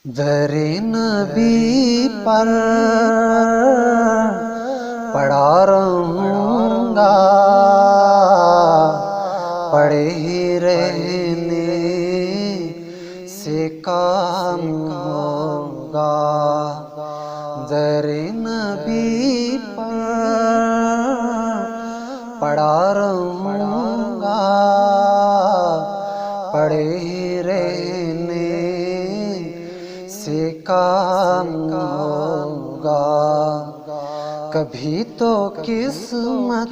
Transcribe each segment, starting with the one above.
در نبی پر پڑا رہوں گا، پڑے ہی رہنے سے کام ہوگا۔ در نبی پر پڑا رہوں گا، پڑے ہی رہنے سے کام ہوگا۔ کبھی تو قسمت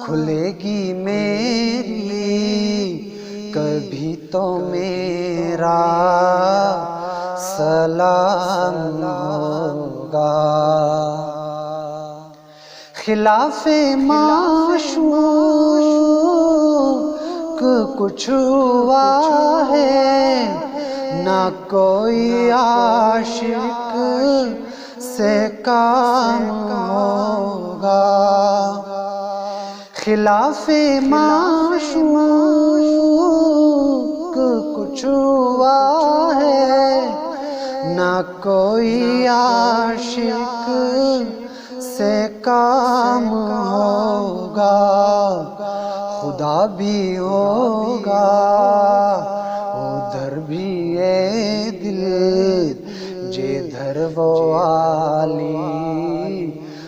کھلے گی میری، کبھی تو میرا سلام ہوگا۔ خلاف معشوق کچھ ہوا ہے، نہ کوئی عاشق سے کام ہوگا۔ خلاف معشوق کچھ ہوا ہے، نہ کوئی عاشق سے کام ہوگا۔ خدا بھی ہوگا ادھر بھی اے دل، جدھر وہ عالی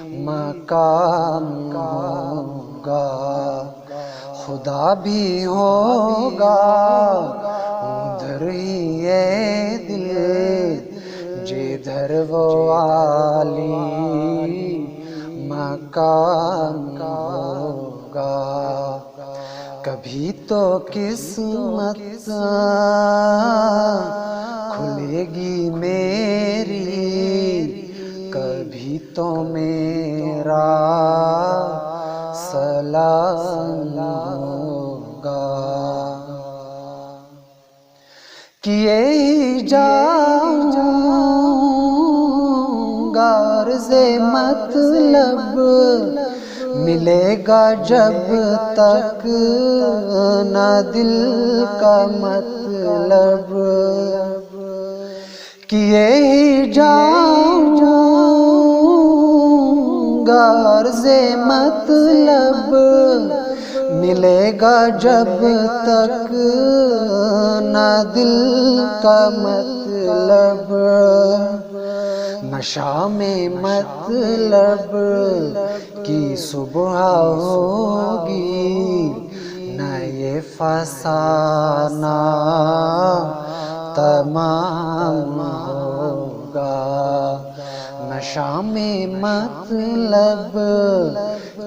مقام ہوگا۔ خدا بھی ہوگا ادھر ہی اے دل، جدھر وہ عالی مقام ہوگا۔ کبھی تو قسمت کھلے گی میری، کبھی تو میرا سلام ہوگا۔ کیے ہی جاؤں گا عرض مطلب، ملے گا جب تک نہ دل کا مطلب۔ کیے ہی جاؤں گا عرض مطلب، ملے گا جب تک نہ دل کا مطلب۔ نشہ میں مطلب کی صبح ہوگی، نہ یہ فسانہ تمام ہوگا۔ نشہ میں مطلب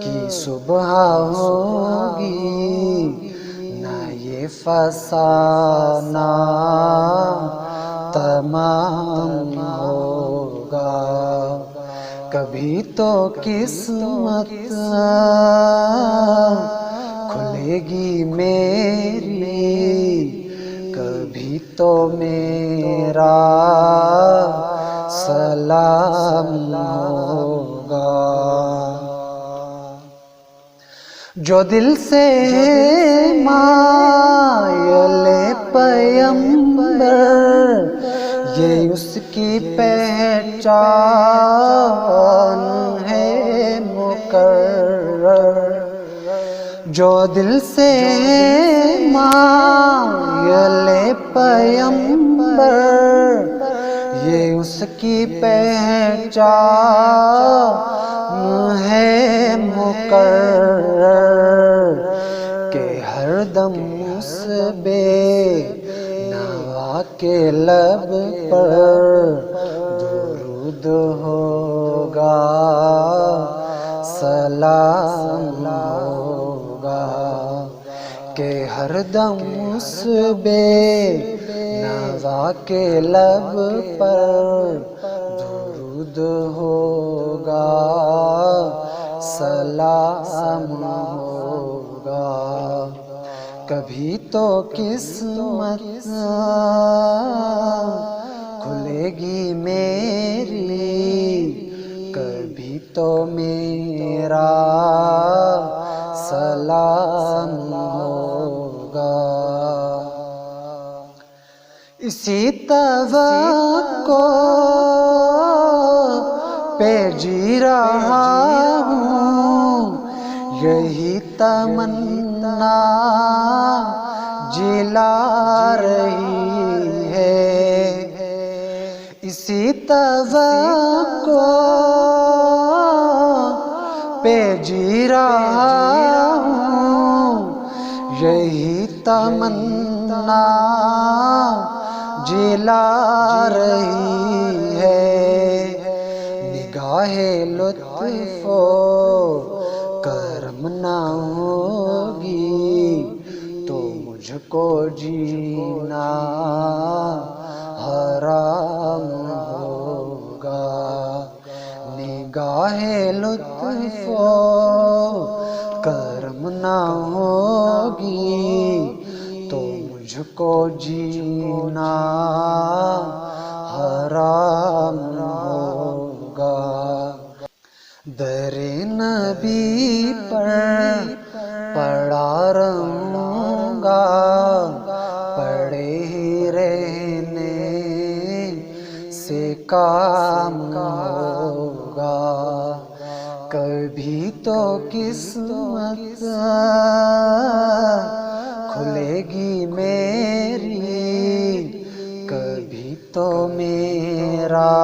کی صبح ہوگی، نہ یہ فسانہ تمام ہوگا۔ کبھی تو قسمت کھلے گی میری، کبھی تو میرا سلام ہوگا۔ جو دل سے مائل پیمبر، یہ اس کی پہچان ہے مقرر۔ جو دل سے مائل پیمبر، یہ اس کی پہچان ہے مقرر، کہ ہر دم اس بے نوا کے لب پر درود ہوگا، سلام ہوگا۔ کہ ہر دم اس بے نوا کے لب پر درود ہوگا، سلام ہوگا۔ کبھی تو قسمت کھلے گی میری، کبھی تو میرا سلام ہوگا۔ اسی توقع پہ جی رہا ہوں، یہی تمنا جلا رہی ہے، اسی توقع پہ جی رہا ہوں، یہی تمنا جلا رہی ہے، نگاہ لطف و کرم نہ ہوگی تو مجھ کو جینا حرام ہوگا، نگاہ لطف و کرم نہ ہوگی تو مجھ کو جینا حرام ہوگا، در نبی پر پڑا رہوں گا، پڑے ہی رہنے سے کام ہوگا، کبھی تو قسمت کھلے گی میری، کبھی تو میرا